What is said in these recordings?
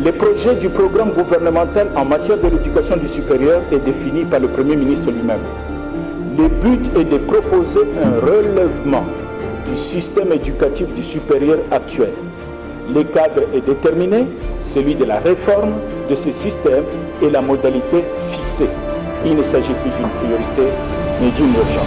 Le projet du programme gouvernemental en matière de l'éducation du supérieur est défini par le Premier ministre lui-même. Le but est de proposer un relèvement du système éducatif du supérieur actuel. Le cadre est déterminé, celui de la réforme de ce système et la modalité fixée. Il ne s'agit plus d'une priorité, mais d'une urgence.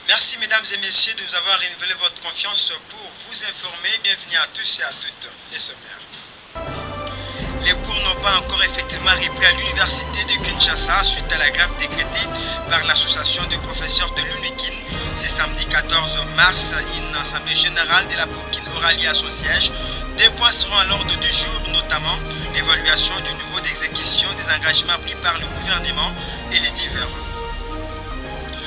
Merci mesdames et messieurs de nous avoir renouvelé votre confiance pour vous informer. Bienvenue à tous et à toutes. Les sommaires. Les cours n'ont pas encore effectivement repris à l'université de Kinshasa suite à la grève décrétée par l'association de professeurs de l'UNIKIN. C'est samedi 14 mars, une assemblée générale de la POUKIN aura lieu à son siège. Deux points seront à l'ordre du jour, notamment l'évaluation du niveau d'exécution des engagements pris par le gouvernement et les divers.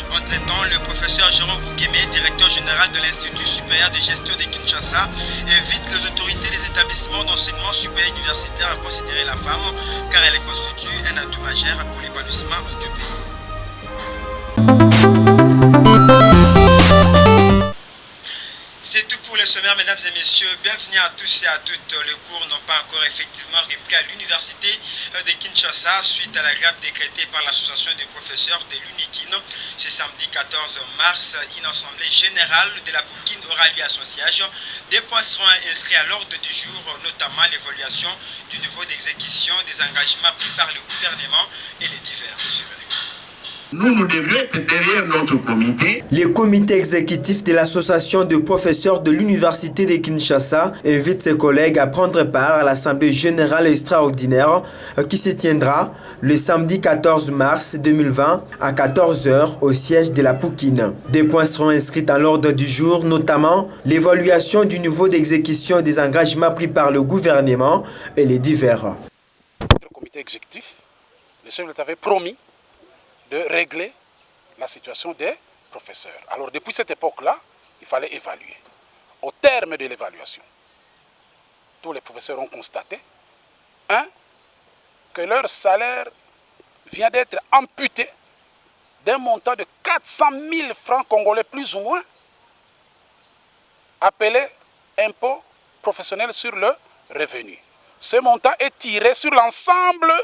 Entre-temps, le professeur Jérôme Bouguémé, directeur général de l'Institut supérieur de gestion de Kinshasa, invite les autorités des établissements d'enseignement supérieur universitaire à considérer la femme car elle constitue un atout majeur pour l'épanouissement du pays. C'est tout pour les sommaires, mesdames et messieurs. Bienvenue à tous et à toutes. Les cours n'ont pas encore effectivement repris à l'université de Kinshasa suite à la grève décrétée par l'association des professeurs de l'UNIKIN. C'est samedi 14 mars, une assemblée générale de la POUKIN aura lieu à son siège. Des points seront inscrits à l'ordre du jour, notamment l'évaluation du niveau d'exécution des engagements pris par le gouvernement et les divers. Nous devrions être derrière notre comité. Le comité exécutif de l'association de professeurs de l'université de Kinshasa invite ses collègues à prendre part à l'assemblée générale extraordinaire qui se tiendra le samedi 14 mars 2020 à 14 h au siège de la POUKIN. Des points seront inscrits à l'ordre du jour, notamment l'évaluation du niveau d'exécution des engagements pris par le gouvernement et les divers. Le comité exécutif, le chef de l'État avait promis de régler la situation des professeurs. Alors depuis cette époque-là, il fallait évaluer. Au terme de l'évaluation, tous les professeurs ont constaté, que leur salaire vient d'être amputé d'un montant de 400 000 francs congolais plus ou moins, appelé impôt professionnel sur le revenu. Ce montant est tiré sur l'ensemble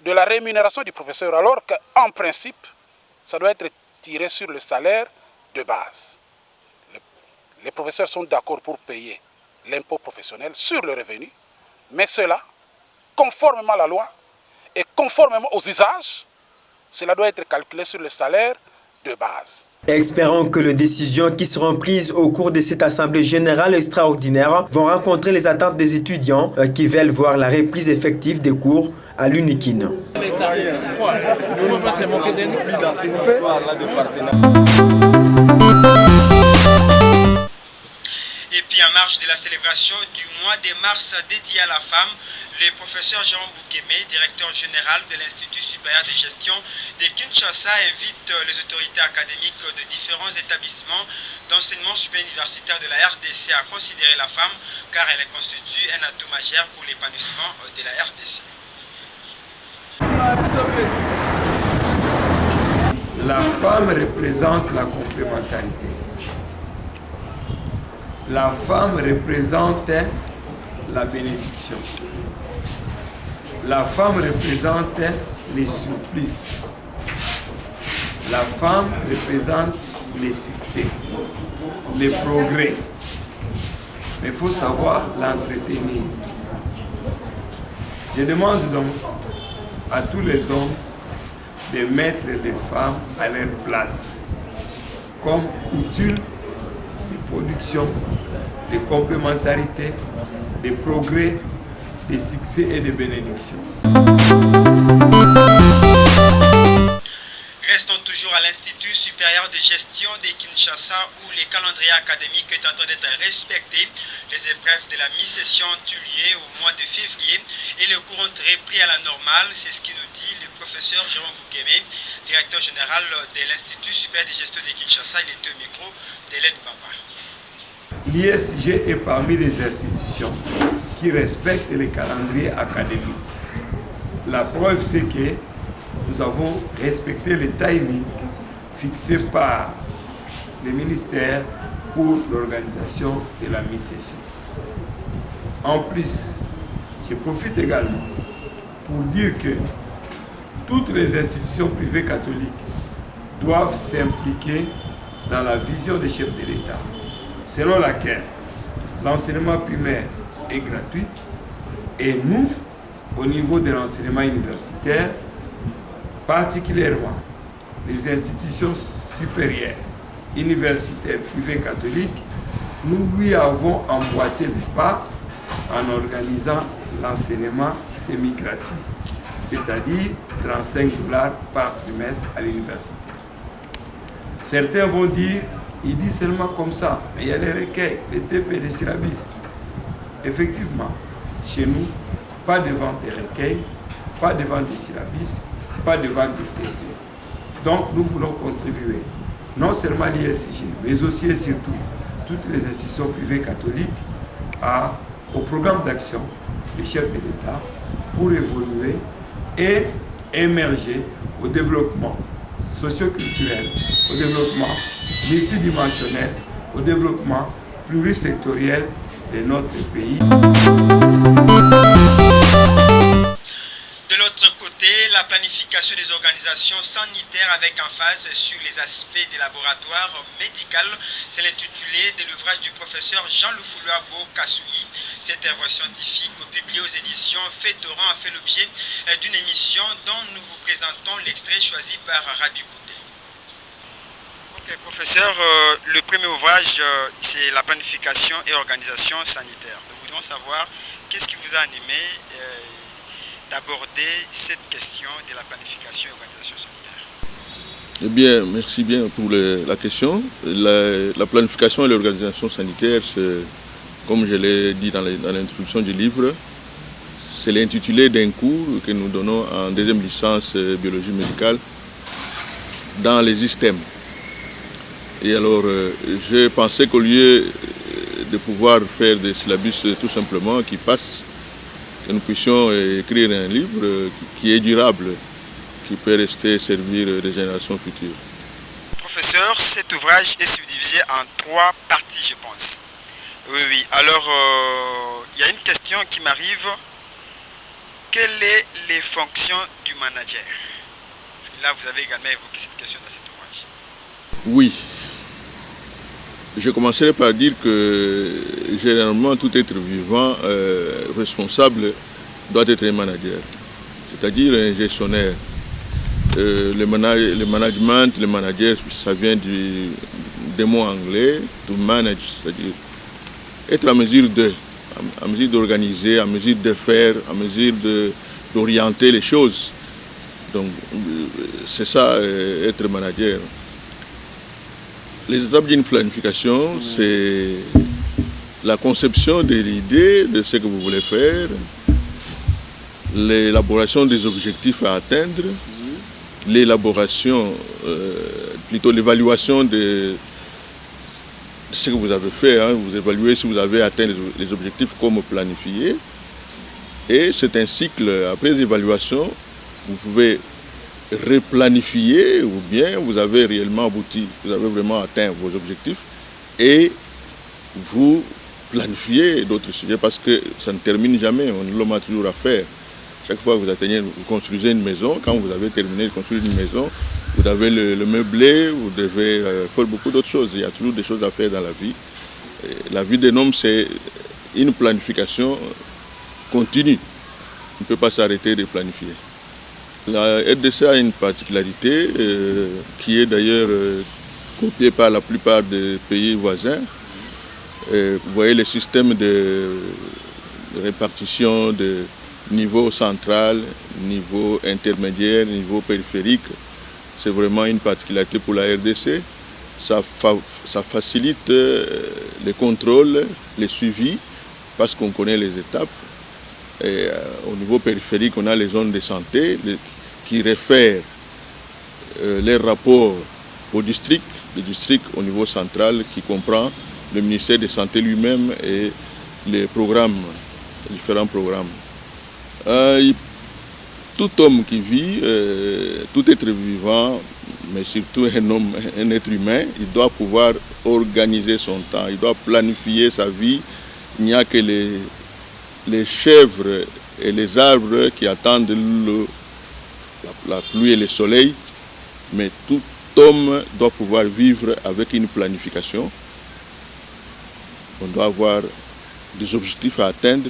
de la rémunération du professeur, alors qu'en principe, ça doit être tiré sur le salaire de base. Les professeurs sont d'accord pour payer l'impôt professionnel sur le revenu, mais cela, conformément à la loi et conformément aux usages, cela doit être calculé sur le salaire de base. Espérons que les décisions qui seront prises au cours de cette assemblée générale extraordinaire vont rencontrer les attentes des étudiants qui veulent voir la reprise effective des cours à l'UNIKIN. Et puis en marge de la célébration du mois de mars dédié à la femme, le professeur Jérôme Bouguémé, directeur général de l'Institut supérieur de gestion de Kinshasa, invite les autorités académiques de différents établissements d'enseignement supérieur universitaire de la RDC à considérer la femme car elle constitue un atout majeur pour l'épanouissement de la RDC. La femme représente la complémentarité. La femme représente la bénédiction. La femme représente les surprises. La femme représente les succès, les progrès. Mais il faut savoir l'entretenir. Je demande donc à tous les hommes de mettre les femmes à leur place comme outils de production, de complémentarité, de progrès, de succès et de bénédiction. Restons toujours à l'Institut supérieur de gestion de Kinshasa où le calendrier académique est en train d'être respecté. Les épreuves de la mi-session ont eu lieu au mois de février et le cours ont repris à la normale. C'est ce qui nous dit le professeur Jérôme Boukemé, directeur général de l'Institut supérieur de gestion de Kinshasa. Il était au micro d'Hélène Baba. L'ISG est parmi les institutions qui respectent les calendriers académiques. La preuve, c'est que nous avons respecté le timing fixé par le ministère pour l'organisation de la mi-session. En plus, je profite également pour dire que toutes les institutions privées catholiques doivent s'impliquer dans la vision des chefs de l'État, selon laquelle l'enseignement primaire est gratuit et nous, au niveau de l'enseignement universitaire, particulièrement les institutions supérieures, universitaires, privées catholiques, nous lui avons emboîté les pas en organisant l'enseignement semi-gratuit, c'est-à-dire 35 $ par trimestre à l'université. Certains vont dire, il dit seulement comme ça, mais il y a les recueils, les TP et les syllabis. Effectivement, chez nous, pas de vente des recueils, pas de vente des syllabis, pas de vente de TP. Donc nous voulons contribuer, non seulement l'ISG, mais aussi et surtout toutes les institutions privées catholiques au programme d'action des chefs de l'État pour évoluer et émerger au développement socio-culturel, au développement multidimensionnel, au développement plurisectoriel de notre pays. De l'autre côté, la planification des organisations sanitaires avec emphase sur les aspects des laboratoires médicaux, c'est l'intitulé de l'ouvrage du professeur Jean-Loufoulou Kassoui. Cette œuvre scientifique publiée aux éditions Fétoran a fait l'objet d'une émission dont nous vous présentons l'extrait choisi par Rabi Koundé. Ok, professeur, le premier ouvrage, c'est la planification et organisation sanitaire. Nous voudrions savoir qu'est-ce qui vous a animé d'aborder cette question de la planification et organisation sanitaire. Eh bien, merci bien pour la question. La planification et l'organisation sanitaire, comme je l'ai dit dans l'introduction du livre, c'est l'intitulé d'un cours que nous donnons en deuxième licence biologie médicale dans les systèmes. Et alors, j'ai pensé qu'au lieu de pouvoir faire des syllabus tout simplement qui passent, que nous puissions écrire un livre qui est durable, qui peut rester servir des générations futures. Professeur, cet ouvrage est subdivisé en 3 parties, je pense. Oui. Alors, il y a une question qui m'arrive. Quelles sont les fonctions du manager? Parce que là, vous avez également évoqué cette question dans cet ouvrage. Oui. Je commencerai par dire que généralement tout être vivant responsable doit être un manager, c'est-à-dire un gestionnaire. Le management, le manager, ça vient des mots anglais, to manage, c'est-à-dire être en mesure d'organiser, en mesure de faire, en mesure d'orienter les choses. Donc c'est ça, être manager. Les étapes d'une planification, c'est la conception de l'idée de ce que vous voulez faire, l'élaboration des objectifs à atteindre, l'évaluation de ce que vous avez fait, hein. Vous évaluez si vous avez atteint les objectifs comme planifié. Et c'est un cycle, après l'évaluation, vous pouvez replanifier ou bien vous avez réellement abouti, vous avez vraiment atteint vos objectifs et vous planifiez d'autres sujets parce que ça ne termine jamais, on a toujours à faire. Chaque fois que vous construisez une maison, quand vous avez terminé de construire une maison, Vous avez le meublé, vous devez faire beaucoup d'autres choses. Il y a toujours des choses à faire dans la vie. Et la vie d'un homme, c'est une planification continue. On ne peut pas s'arrêter de planifier. La RDC a une particularité qui est d'ailleurs copiée par la plupart des pays voisins. Vous voyez le système de répartition de niveau central, niveau intermédiaire, niveau périphérique. C'est vraiment une particularité pour la RDC. Ça facilite les contrôles, les suivis, parce qu'on connaît les étapes. Et, au niveau périphérique, on a les zones de santé qui réfèrent les rapports au district, le district au niveau central qui comprend le ministère de la Santé lui-même et les programmes, les différents programmes. Tout homme qui vit, tout être vivant, mais surtout un être humain, il doit pouvoir organiser son temps, il doit planifier sa vie. Il n'y a que les chèvres et les arbres qui attendent la pluie et le soleil, mais tout homme doit pouvoir vivre avec une planification. On doit avoir des objectifs à atteindre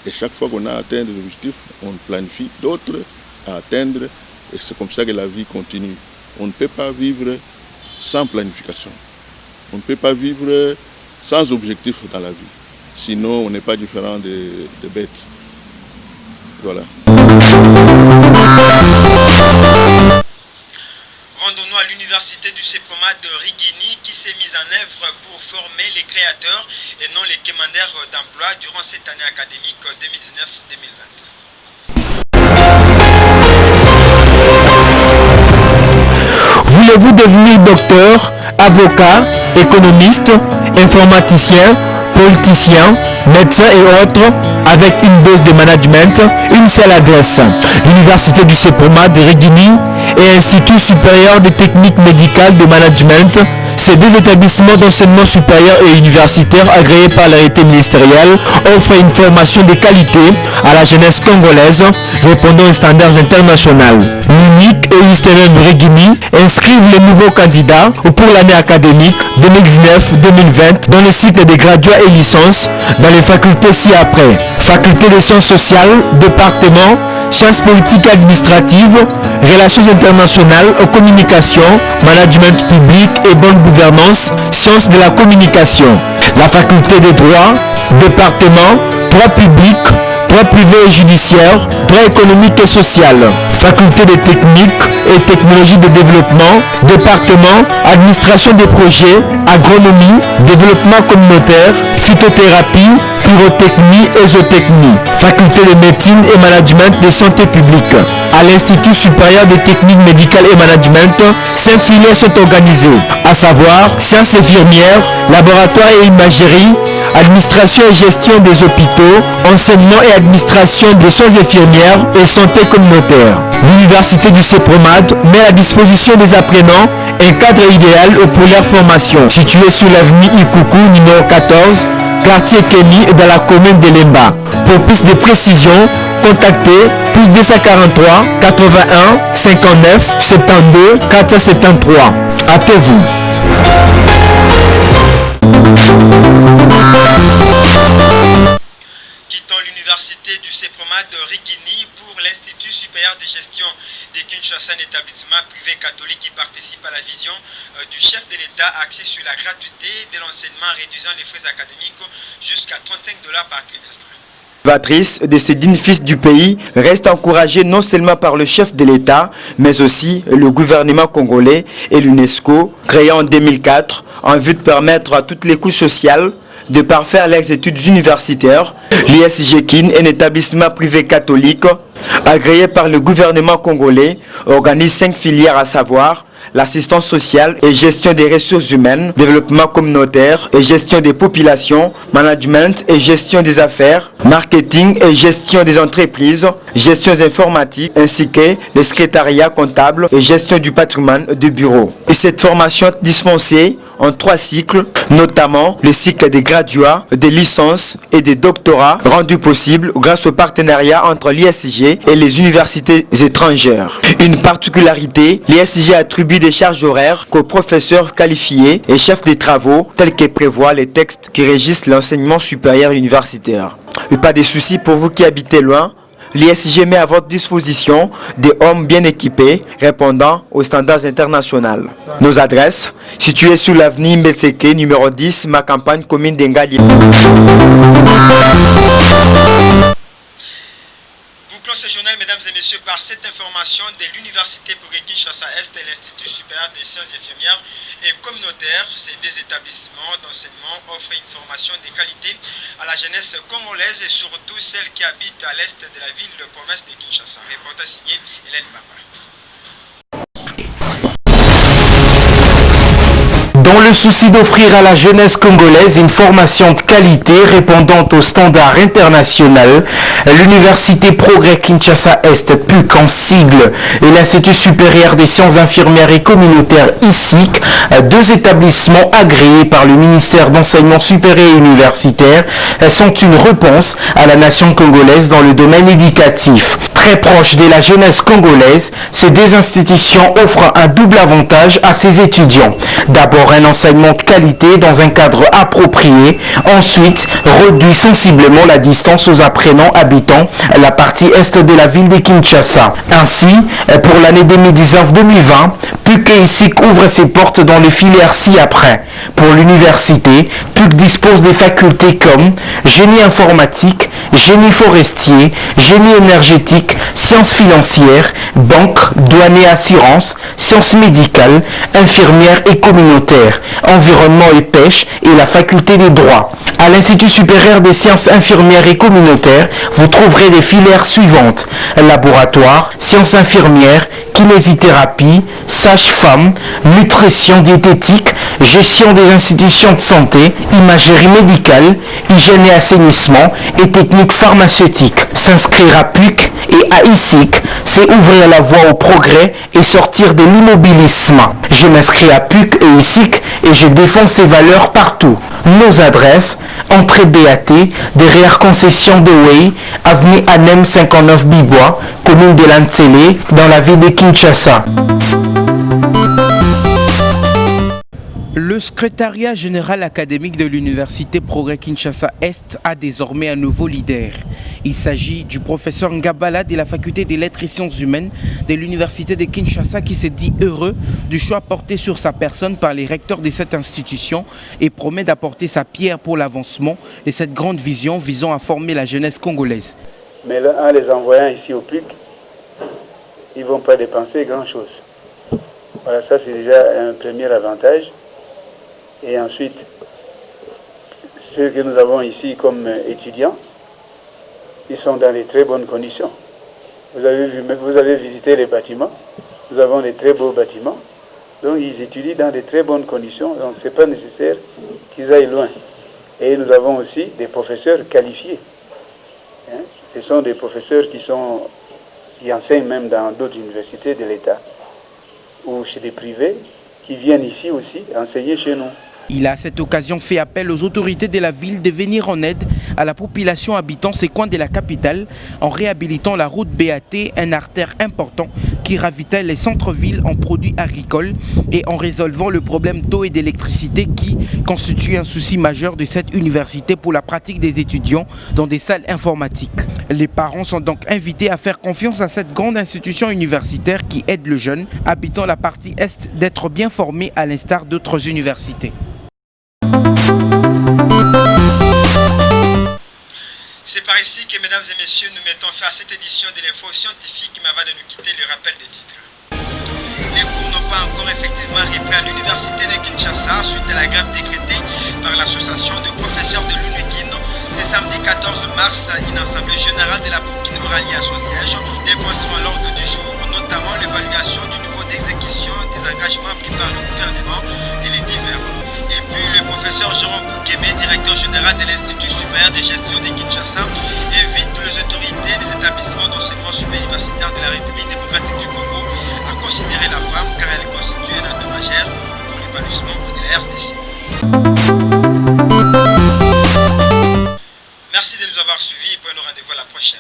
et chaque fois qu'on a atteint des objectifs, on planifie d'autres à atteindre et c'est comme ça que la vie continue. On ne peut pas vivre sans planification. On ne peut pas vivre sans objectif dans la vie. Sinon, on n'est pas différent des bêtes. Voilà. Rendons-nous à l'université du CEPROMA de Rigini qui s'est mise en œuvre pour former les créateurs et non les quémandeurs d'emploi durant cette année académique 2019-2020. Voulez-vous devenir docteur, avocat, économiste, informaticien, politicien, médecin et autres, avec une dose de management, une seule adresse. L'université du CEPROMA de Rigini et Institut supérieur de techniques médicales de management, ces deux établissements d'enseignement supérieur et universitaire agréés par l'arrêté ministériel offrent une formation de qualité à la jeunesse congolaise répondant aux standards internationaux. L'unique et USTMM Rigini inscrivent les nouveaux candidats pour l'année académique 2019-2020 dans les cycles de graduats et licences dans les facultés ci-après. Faculté des sciences sociales, département, sciences politiques et administratives, relations internationales, communication, management public et bonne gouvernance, sciences de la communication. La faculté des droits, département, droit public, droit privé et judiciaire, droit économique et social. Faculté des techniques et technologies de développement, département, administration des projets, agronomie, développement communautaire, phytothérapie, pyrotechnie et zootechnie. Faculté de médecine et management de santé publique. À l'Institut supérieur des techniques médicales et management, 5 filières sont organisées, à savoir sciences infirmières, laboratoire et imagerie, administration et gestion des hôpitaux, enseignement et administration des sciences infirmières et santé communautaire. L'université du CEPROMAD met à disposition des apprenants un cadre idéal pour leur formation, situé sur l'avenue Ikuku numéro 14, quartier Kémy dans la commune de Lemba. Pour plus de précisions, contactez plus 243 81 59 72 473. Hâtez-vous. Quittons l'université du CEPROMA de Rigini pour l'Institut supérieur de gestion de Kinshasa, un établissement privé catholique qui participe à la vision du chef de l'État axé sur la gratuité de l'enseignement réduisant les frais académiques jusqu'à $35 par trimestre. De ces dignes fils du pays reste encouragée non seulement par le chef de l'État, mais aussi le gouvernement congolais et l'UNESCO, créé en 2004 en vue de permettre à toutes les couches sociales de parfaire leurs études universitaires. L'ISGKIN, un établissement privé catholique agréé par le gouvernement congolais, organise 5 filières à savoir l'assistance sociale et gestion des ressources humaines, développement communautaire et gestion des populations, management et gestion des affaires, marketing et gestion des entreprises, gestion informatique, ainsi que le secrétariat comptable et gestion du patrimoine de bureau. Et cette formation dispensée en 3 cycles, notamment le cycle des graduats, des licences et des doctorats rendus possibles grâce au partenariat entre l'ISG et les universités étrangères. Une particularité, l'ISG attribue des charges horaires qu'aux professeurs qualifiés et chefs des travaux tels que prévoient les textes qui régissent l'enseignement supérieur universitaire. Et pas de soucis pour vous qui habitez loin. L'ISG met à votre disposition des hommes bien équipés répondant aux standards internationaux. Nos adresses, situées sur l'avenue Mbeseke, numéro 10, ma campagne commune d'Engali. Bouclons ce journal, mesdames et messieurs, par cette information de l'Université Progrès-Kinshasa-Est et l'Institut supérieur des sciences infirmières et communautaires. Ces deux établissements d'enseignement offrent une formation de qualité à la jeunesse congolaise et surtout celle qui habite à l'est de la ville de province de Kinshasa. Reportage signé Hélène Baba. Dans le souci d'offrir à la jeunesse congolaise une formation de qualité répondant aux standards internationaux, l'Université Progrès Kinshasa-Est, PUC en sigle, et l'Institut supérieur des sciences infirmières et communautaires, ISIC, deux établissements agréés par le ministère d'Enseignement supérieur et universitaire, sont une réponse à la nation congolaise dans le domaine éducatif. Très proche de la jeunesse congolaise, ces deux institutions offrent un double avantage à ses étudiants. D'abord, un enseignement de qualité dans un cadre approprié. Ensuite, réduit sensiblement la distance aux apprenants habitant la partie est de la ville de Kinshasa. Ainsi, pour l'année 2019-2020, PUC et ISIC ouvrent ses portes dans les filières ci-après. Pour l'université, PUC dispose des facultés comme génie informatique, génie forestier, génie énergétique, sciences financières, banque, douane et assurance, sciences médicales, infirmières et communautaires, environnement et pêche et la faculté des droits. À l'Institut supérieur des sciences infirmières et communautaires, vous trouverez les filières suivantes: laboratoire, sciences infirmières, kinésithérapie, sage-femme, nutrition diététique, gestion des institutions de santé, imagerie médicale, hygiène et assainissement et techniques pharmaceutiques. S'inscrire à PUC et à ISIC, c'est ouvrir la voie au progrès et sortir de l'immobilisme. Je m'inscris à PUC et ISIC et je défends ces valeurs partout. Nos adresses: entrée BAT, derrière concession de Way, avenue Anem 59 Bibois, commune de Lantsele, dans la ville de Kinshasa. Le secrétariat général académique de l'Université Progrès Kinshasa-Est a désormais un nouveau leader. Il s'agit du professeur Ngabala de la faculté des lettres et sciences humaines de l'Université de Kinshasa qui s'est dit heureux du choix porté sur sa personne par les recteurs de cette institution et promet d'apporter sa pierre pour l'avancement de cette grande vision visant à former la jeunesse congolaise. Mais là, en les envoyant ici au PUC, ils ne vont pas dépenser grand-chose. Voilà, ça c'est déjà un premier avantage. Et ensuite, ceux que nous avons ici comme étudiants, ils sont dans de très bonnes conditions. Vous avez visité les bâtiments, nous avons de très beaux bâtiments, donc ils étudient dans de très bonnes conditions, donc ce n'est pas nécessaire qu'ils aillent loin. Et nous avons aussi des professeurs qualifiés. Ce sont des professeurs qui enseignent même dans d'autres universités de l'État ou chez des privés qui viennent ici aussi enseigner chez nous. Il a à cette occasion fait appel aux autorités de la ville de venir en aide à la population habitant ces coins de la capitale en réhabilitant la route BAT, un artère important qui ravitaille les centres-villes en produits agricoles et en résolvant le problème d'eau et d'électricité qui constitue un souci majeur de cette université pour la pratique des étudiants dans des salles informatiques. Les parents sont donc invités à faire confiance à cette grande institution universitaire qui aide le jeune habitant la partie est d'être bien formé à l'instar d'autres universités. C'est par ici que, mesdames et messieurs, nous mettons fin à cette édition de l'info scientifique, mais avant de nous quitter, le rappel des titres. Les cours n'ont pas encore effectivement repris à l'université de Kinshasa suite à la grève décrétée par l'association de professeurs de l'UNIKIN. Ce samedi 14 mars, une assemblée générale de la PUC aura lieu à son siège. Des points seront à l'ordre du jour, notamment l'évaluation du niveau d'exécution des engagements pris par le gouvernement et les divers. Et puis le professeur Jérôme Boukemé, directeur général de l'Institut supérieur de gestion de Kinshasa, invite les autorités des établissements d'enseignement supérieur universitaire de la République démocratique du Congo à considérer la femme car elle constitue un atout majeur pour l'épanouissement de la RDC. Merci de nous avoir suivis et prenons rendez-vous à la prochaine.